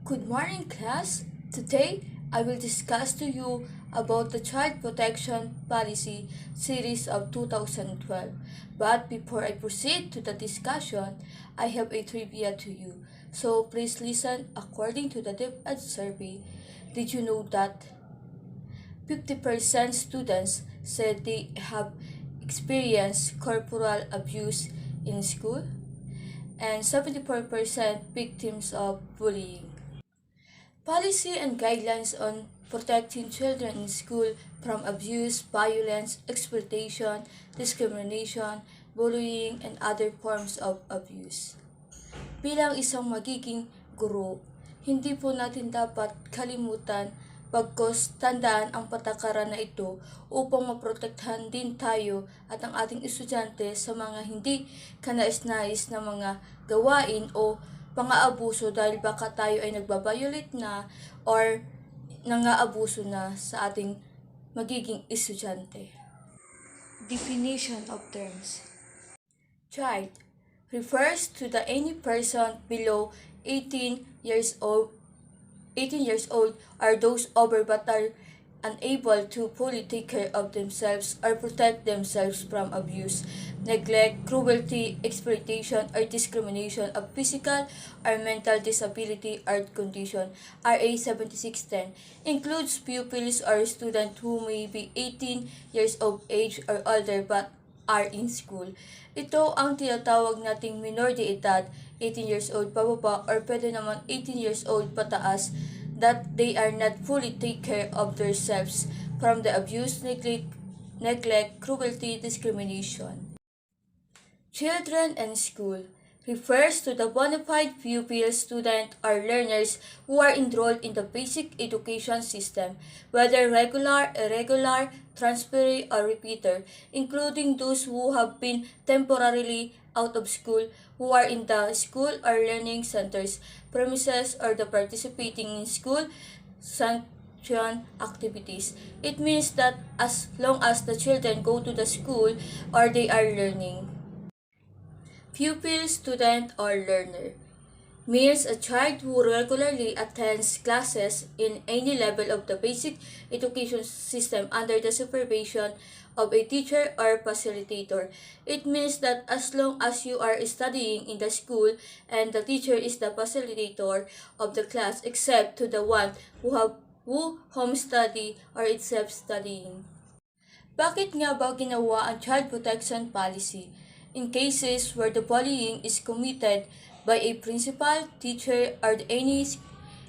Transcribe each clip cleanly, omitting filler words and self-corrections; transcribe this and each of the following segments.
Good morning, class. Today, I will discuss to you about the Child Protection Policy series of 2012. But before I proceed to the discussion, I have a trivia to you. So please listen. According to the DepEd survey, did you know that 50% students said they have experienced corporal abuse in school and 74% victims of bullying? Policy and guidelines on protecting children in school from abuse, violence, exploitation, discrimination, bullying, and other forms of abuse. Bilang isang magiging guro, hindi po natin dapat kalimutan pagkos tandaan ang patakaran na ito upang maprotektahan din tayo at ang ating estudyante sa mga hindi kanais-nais na mga gawain o pang-aabuso dahil baka tayo ay nagbabiolate na or nang-aabuso na sa ating magiging estudyante. Definition of terms. Child refers to the any person below 18 years old are those over but are unable to fully take care of themselves or protect themselves from abuse, neglect, cruelty, exploitation, or discrimination of physical or mental disability or condition. RA 7610 includes pupils or students who may be 18 years of age or older but are in school. Ito ang tinatawag nating minor de edad, 18 years old pababa or pwede naman 18 years old pataas, that they are not fully take care of themselves from the abuse, neglect, cruelty, discrimination. Children and school refers to the bona fide pupil, student, or learners who are enrolled in the basic education system, whether regular, irregular, transferee, or repeater, including those who have been temporarily out of school, who are in the school or learning centers, premises, or the participating in school sanction activities. It means that as long as the children go to the school or they are learning. Pupil, student, or learner means a child who regularly attends classes in any level of the basic education system under the supervision of a teacher or facilitator. It means that as long as you are studying in the school and the teacher is the facilitator of the class except to the one who home study or is self-studying. Bakit nga ba ginawa ang Child Protection Policy? In cases where the bullying is committed by a principal, teacher, or any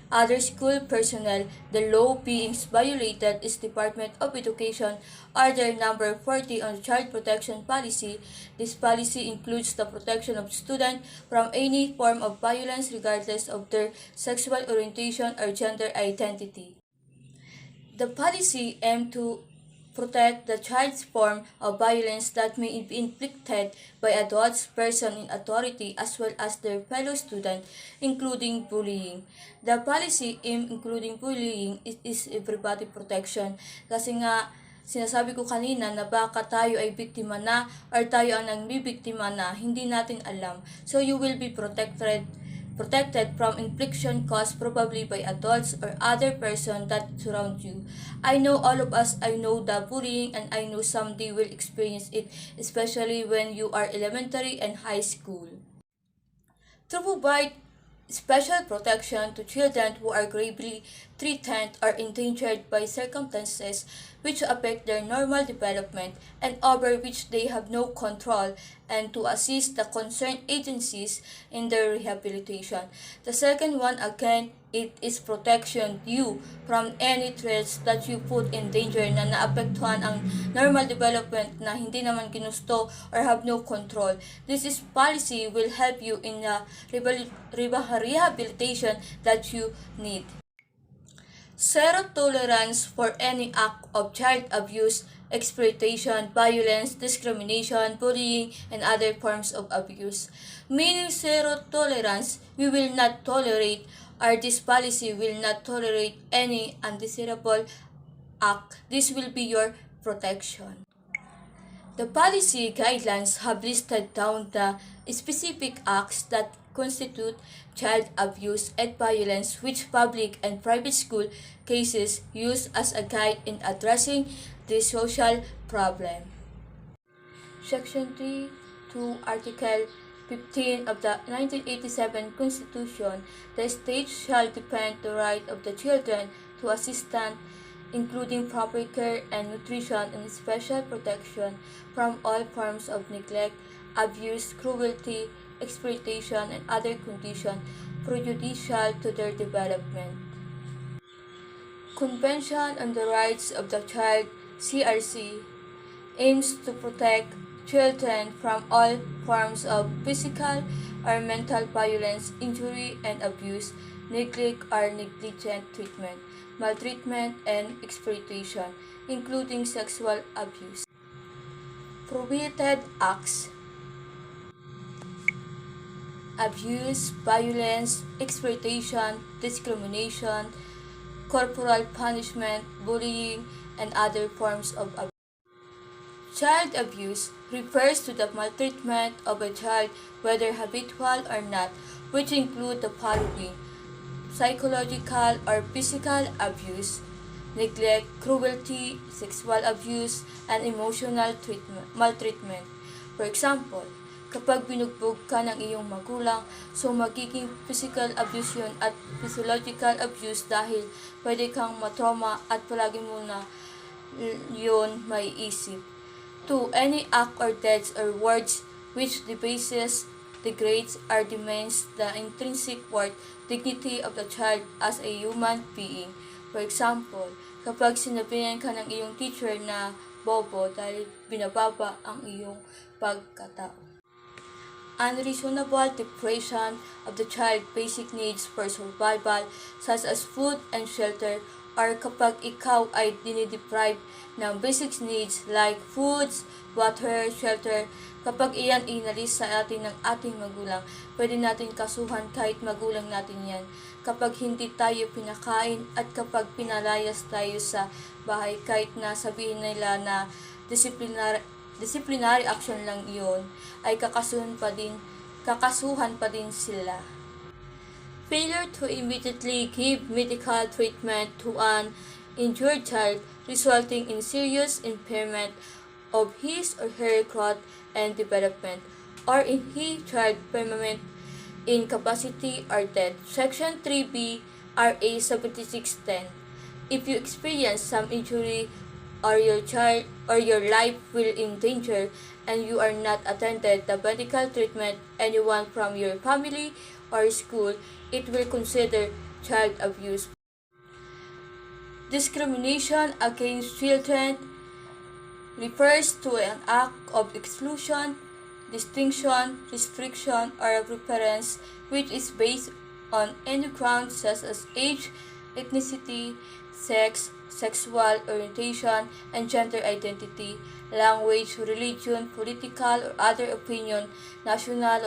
other school personnel, the law being violated is Department of Education Order Number 40 on Child Protection Policy. This policy includes the protection of students from any form of violence regardless of their sexual orientation or gender identity. The policy aims to protect the child's form of violence that may be inflicted by adults, person in authority, as well as their fellow student, including bullying. The policy aim including bullying is everybody protection. Kasi nga, sinasabi ko kanina na baka tayo ay biktima na or tayo ang nagbibiktima na, hindi natin alam. So you will be protected from infliction caused probably by adults or other person that surround you. I know all of us, I know the bullying and I know someday will experience it, especially when you are elementary and high school. To provide special protection to children who are gravely threatened or endangered by circumstances which affect their normal development and over which they have no control, and to assist the concerned agencies in their rehabilitation. The second one, again, it is protection you from any threats that you put in danger na naapektuhan ang normal development na hindi naman ginusto or have no control. This is policy will help you in the rehabilitation that you need. Zero tolerance for any act of child abuse, exploitation, violence, discrimination, bullying, and other forms of abuse. Meaning zero tolerance, we will not tolerate, or this policy will not tolerate any undesirable act. This will be your protection. The policy guidelines have listed down the specific acts that constitute child abuse and violence, which public and private school cases use as a guide in addressing this social problem. Section 3 to Article 15 of the 1987 Constitution, the state shall defend the right of the children to assistance, including proper care and nutrition and special protection from all forms of neglect, abuse, cruelty, exploitation, and other conditions prejudicial to their development. Convention on the Rights of the Child, CRC, aims to protect children from all forms of physical or mental violence, injury and abuse, neglect or negligent treatment, maltreatment and exploitation, including sexual abuse. Prohibited acts: abuse, violence, exploitation, discrimination, corporal punishment, bullying, and other forms of abuse. Child abuse refers to the maltreatment of a child, whether habitual or not, which include the following: psychological or physical abuse, neglect, cruelty, sexual abuse, and emotional maltreatment. For example, kapag binugbog ka ng iyong magulang, so magiging physical abuse yun at physiological abuse dahil pwede kang matrauma at palagi mo na yun may isip. 2. Any act or deeds or words which debases, degrades, or demeans the intrinsic worth, dignity of the child as a human being. For example, kapag sinabihan ka ng iyong teacher na bobo dahil binababa ang iyong pagkatao. Unreasonable deprivation of the child's basic needs for survival, such as food and shelter, or kapag ikaw ay dinideprive ng basic needs like foods, water, shelter, kapag iyan inalis sa atin ng ating magulang, pwede natin kasuhan kahit magulang natin yan. Kapag hindi tayo pinakain at kapag pinalayas tayo sa bahay, kahit na sabihin nila na disciplinary action lang iyon, ay kakasuhan pa din sila. Failure to immediately give medical treatment to an injured child, resulting in serious impairment of his or her growth and development, or in his child permanent incapacity or death. Section 3B, RA 7610. If you experience some injury or your child or your life will in danger and you are not attended the medical treatment anyone from your family or school, it will consider child abuse. Discrimination against children refers to an act of exclusion, distinction, restriction, or preference which is based on any ground such as age, ethnicity, sex, sexual orientation, and gender identity, language, religion, political or other opinion, national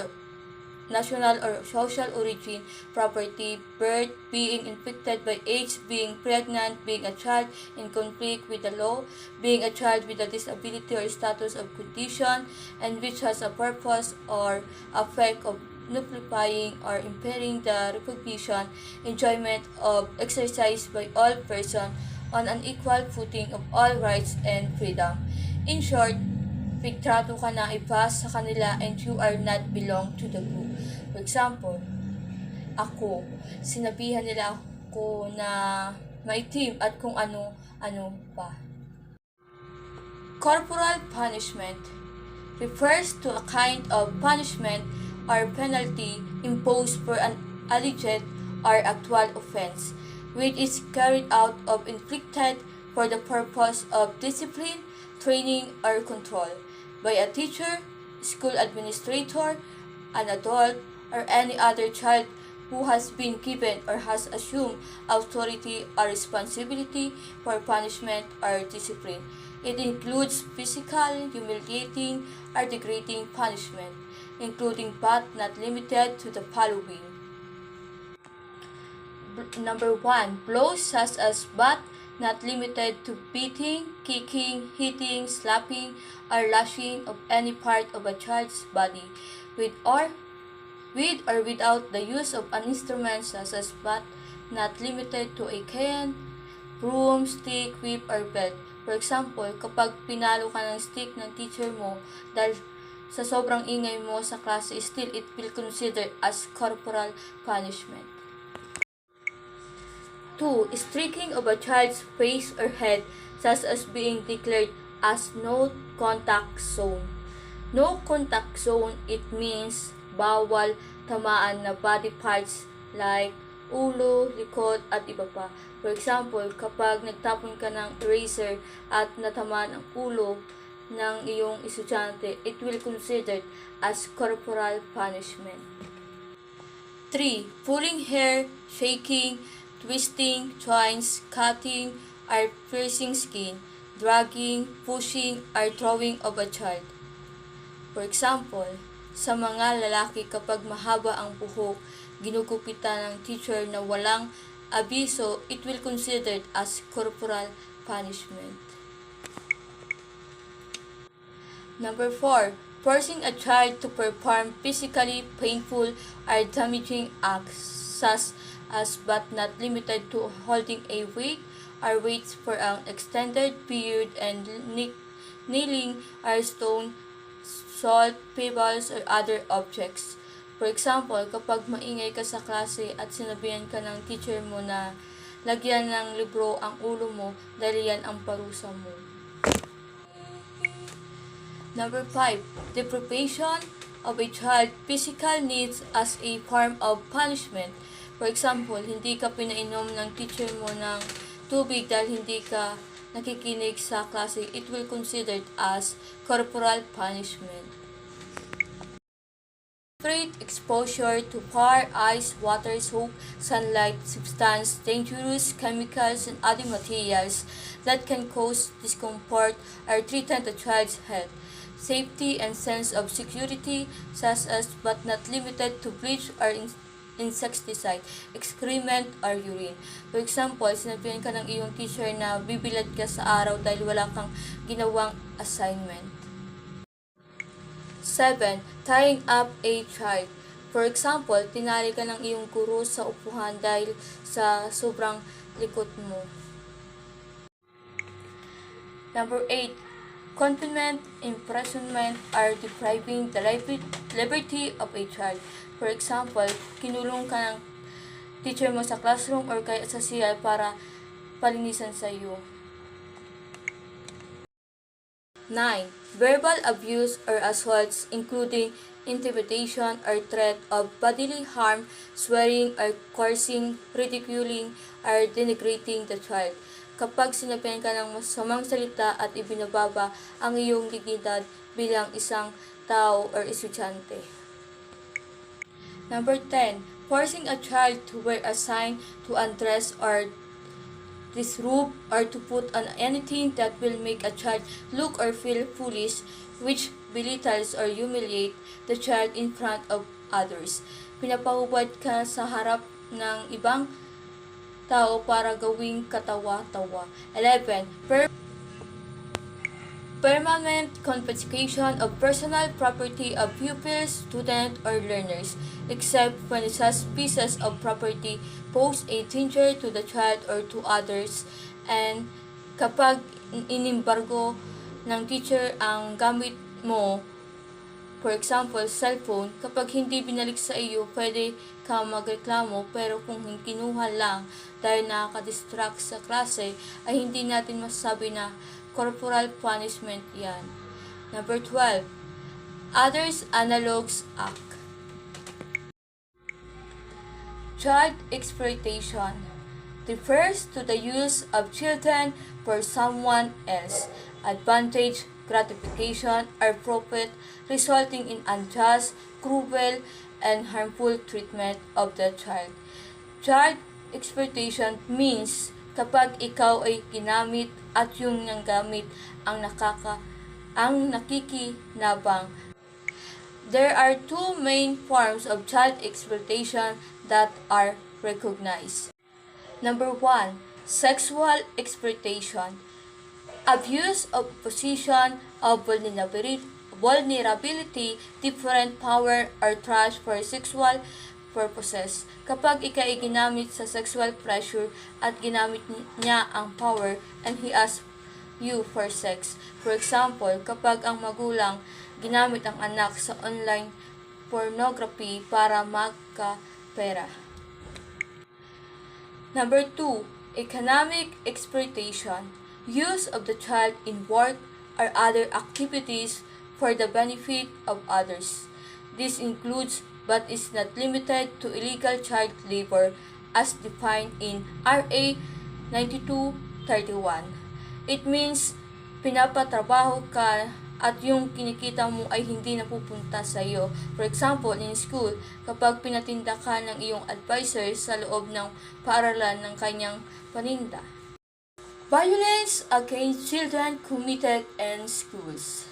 or social origin, property, birth, being infected by AIDS, being pregnant, being a child in conflict with the law, being a child with a disability or status of condition, and which has a purpose or effect of nullifying or impairing the recognition, enjoyment of exercise by all persons on an equal footing of all rights and freedom. In short, pigtrato ka na iba sa kanila and you are not belong to the group. For example, ako, sinabihan nila ako na maitim at kung ano-ano pa. Corporal punishment refers to a kind of punishment or penalty imposed for an alleged or actual offense, which is carried out of inflicted for the purpose of discipline, training, or control by a teacher, school administrator, an adult, or any other child who has been given or has assumed authority or responsibility for punishment or discipline. It includes physical, humiliating, or degrading punishment, including but not limited to the following. Number 1. Blows such as but not limited to beating, kicking, hitting, slapping, or lashing of any part of a child's body with or with or without the use of an instrument such as but not limited to a cane, broom, stick, whip, or belt. For example, kapag pinalo ka ng stick ng teacher mo dahil sa sobrang ingay mo sa klase, still it will consider as corporal punishment. 2. Striking of a child's face or head, such as being declared as no contact zone. No contact zone, it means bawal tamaan na body parts like ulo, likod, at iba pa. For example, kapag nagtapon ka ng eraser at natamaan ang ulo ng iyong estudyante, it will considered as corporal punishment. 3. Pulling hair, shaking, twisting, twines, cutting, or piercing skin, dragging, pushing, or throwing of a child. For example, sa mga lalaki kapag mahaba ang buhok, ginugupitan ng teacher na walang abiso, it will considered as corporal punishment. Number 4. Forcing a child to perform physically painful or damaging acts, such as but not limited to holding a weight or weights for an extended period and kneeling or stone, salt, pebbles, or other objects. For example, kapag maingay ka sa klase at sinabihan ka ng teacher mo na lagyan ng libro ang ulo mo dahil yan ang parusa mo. Number 5. Deprivation of a child physical needs as a form of punishment. For example, hindi ka pinainom ng teacher mo ng tubig dahil hindi ka nakikinig sa klase, it will considered as corporal punishment. Great exposure to fire, ice, water, soap, sunlight, substance, dangerous chemicals, and other materials that can cause discomfort or threaten the child's health, safety, and sense of security, such as but not limited to bleach or insecticide, excrement, or urine. For example, sinabihan ka ng iyong teacher na bibilad ka sa araw dahil wala kang ginawang assignment. 7. Tying up a child. For example, tinali ka ng iyong guro sa upuhan dahil sa sobrang likot mo. Number 8. Confinement, imprisonment, or depriving the liberty of a child. For example, kinulong ka ng teacher mo sa classroom or kaya sa CR para palinisan sa iyo. 9. Verbal abuse or assaults including intimidation or threat of bodily harm, swearing or cursing, ridiculing, or denigrating the child. Kapag sinabihan ka ng masamang salita at ibinababa ang iyong dignidad bilang isang tao or estudyante. Number 10. Forcing a child to wear a sign, to undress or disrobe, or to put on anything that will make a child look or feel foolish, which belittles or humiliate the child in front of others. Pinapahubad ka sa harap ng ibang tao para gawing katawa-tawa. 11. Permanent confiscation of personal property of pupils, students, or learners, except when such pieces of property pose a danger to the child or to others, and kapag inimbargo ng teacher ang gamit mo, for example, cellphone, kapag hindi binalik sa iyo, pwede ka magreklamo, pero kung kinuha lang dahil nakaka-distract sa klase, ay hindi natin masasabi na corporal punishment yan. Number 12. Others Analogs Act. Child exploitation refers to the use of children for someone else, advantage, gratification, or profit, resulting in unjust, cruel, and harmful treatment of the child. Child exploitation means kapag ikaw ay ginamit at yung nanggamit ang nakikinabang. There are two main forms of child exploitation that are recognized. Number 1. Sexual exploitation. Abuse of position of vulnerability, different power, or trust for sexual purposes. Kapag ika ay ginamit sa sexual pleasure at ginamit niya ang power and he asks you for sex. For example, kapag ang magulang ginamit ang anak sa online pornography para magkapera. Number 2, economic exploitation. Use of the child in work or other activities for the benefit of others. This includes but is not limited to illegal child labor as defined in RA 9231. It means pinapatrabaho ka at yung kinikita mo ay hindi napupunta sa iyo. For example, in school, kapag pinatinda ka ng iyong advisor sa loob ng paaralan ng kanyang paninda. Violence against children committed in schools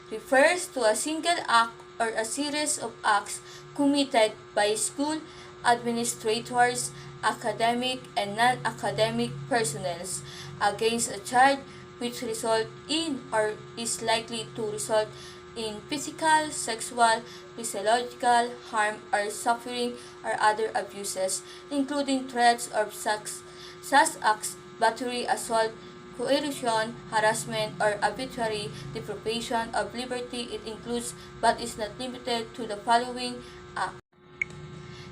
refers to a single act or a series of acts committed by school administrators, academic and non-academic personnel against a child which result in or is likely to result in physical, sexual, physiological harm or suffering or other abuses, including threats of such acts, battery, assault, coercion, harassment, or arbitrary deprivation of liberty. It includes but is not limited to the following acts.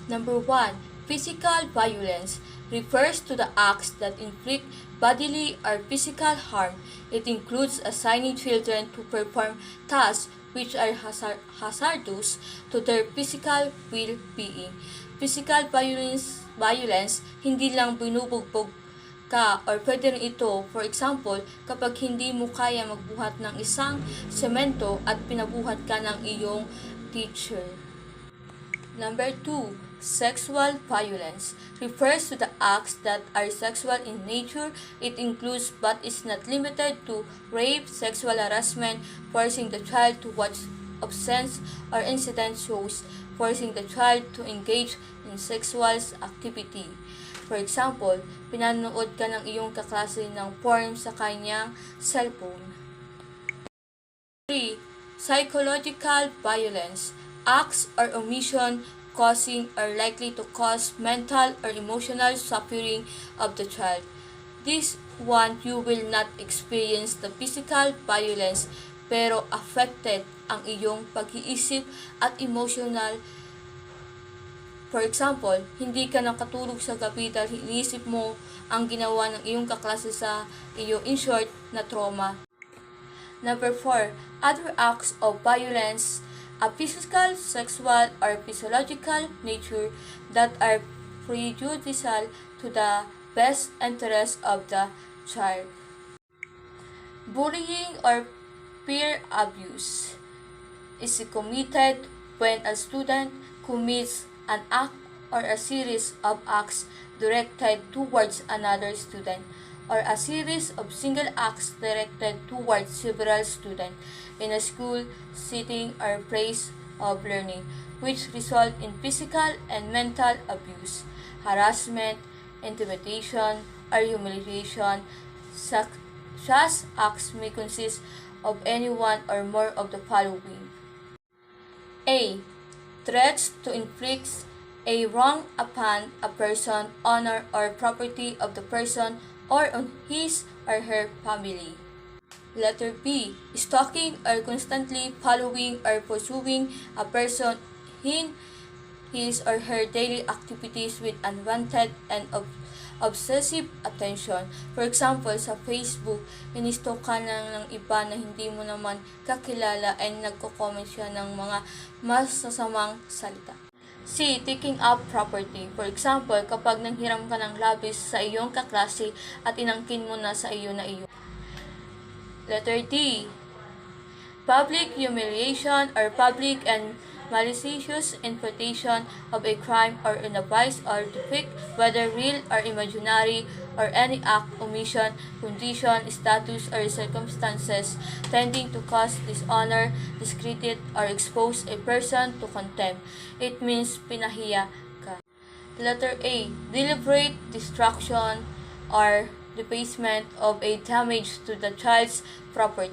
Number 1. Physical violence refers to the acts that inflict bodily or physical harm. It includes assigning children to perform tasks which are hazardous to their physical well-being. Physical violence, hindi lang binubugbog ka or pwede rin ito, for example, kapag hindi mo kaya magbuhat ng isang semento at pinabuhat ka ng iyong teacher. Number 2. Sexual violence refers to the acts that are sexual in nature. It includes but is not limited to rape, sexual harassment, forcing the child to watch obscene or incident shows, forcing the child to engage in sexual activity. For example, pinanood ka ng iyong kaklase ng porn sa kanyang cellphone. 3. Psychological violence. Acts or omission causing or likely to cause mental or emotional suffering of the child. This one, you will not experience the physical violence pero affected ang iyong pag-iisip at emotional. For example, hindi ka nakatulog sa gabi dahil iniisip mo ang ginawa ng iyong kaklase sa iyo, in short, na trauma. Number 4. Other acts of violence, a physical, sexual, or physiological nature that are prejudicial to the best interest of the child. Bullying or peer abuse is committed when a student commits an act or a series of acts directed towards another student, or a series of single acts directed towards several students in a school setting or place of learning, which result in physical and mental abuse, harassment, intimidation, or humiliation. Such acts may consist of any one or more of the following. A. Threats to inflict a wrong upon a person, honor, or property of the person or on his or her family. Letter B. Stalking or constantly following or pursuing a person in his or her daily activities with unwanted and obsessive attention. For example, sa Facebook, in-stalk ka ng iba na hindi mo naman kakilala and nagko-comment siya ng mga masasamang salita. C. Taking up property. For example, kapag nanghiram ka ng labis sa iyong kaklase at inangkin mo na sa iyo na iyo. Letter D. Public humiliation or public and malicious interpretation of a crime or in a vice or defect, whether real or imaginary, or any act, omission, condition, status, or circumstances tending to cause dishonor, discredit, or expose a person to contempt. It means pinahiya ka. Letter A. Deliberate destruction or defacement of a damage to the child's property.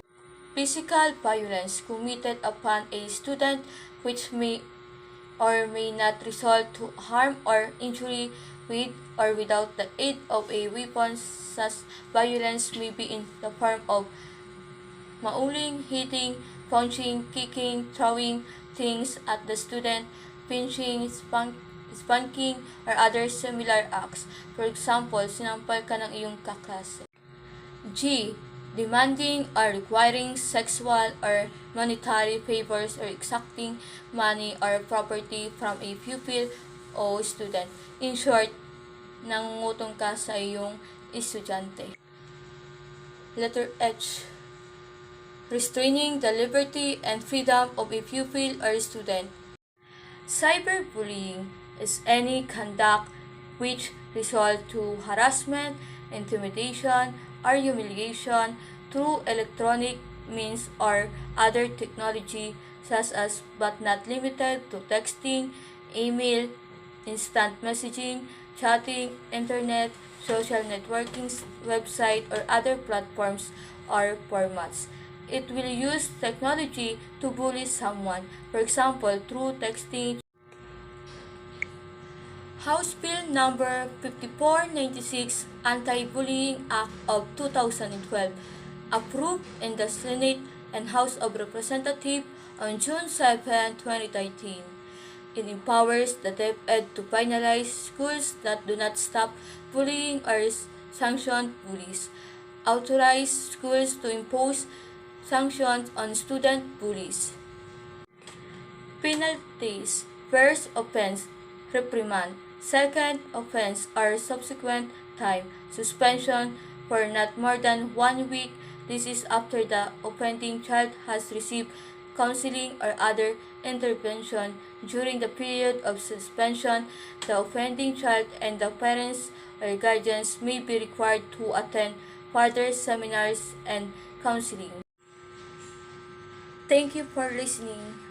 physical violence committed upon a student which may or may not result to harm or injury with or without the aid of a weapon. Such violence may be in the form of mauling, hitting, punching, kicking, throwing things at the student, pinching, spanking, or other similar acts. For example, sinampal ka ng iyong kaklase. G. Demanding or requiring sexual or monetary favors or exacting money or property from a pupil o student. In short, nangungutong ka sa iyong estudyante. Letter H. Restraining the liberty and freedom of a pupil or student. Cyberbullying is any conduct which results to harassment, intimidation, or humiliation through electronic means or other technology such as but not limited to texting, email, instant messaging, chatting, internet, social networking website, or other platforms or formats. It will use technology to bully someone, for example, through texting. House Bill number 5496 Anti-Bullying Act of 2012, approved in the Senate and House of Representatives on June 7, 2013. It empowers the DepEd to penalize schools that do not stop bullying or sanction bullies, authorize schools to impose sanctions on student bullies. Penalties: first offense, reprimand; second offense or subsequent time, suspension for not more than 1 week. This is after the offending child has received counseling or other intervention. During the period of suspension, the offending child and the parents or guardians may be required to attend further seminars and counseling. Thank you for listening.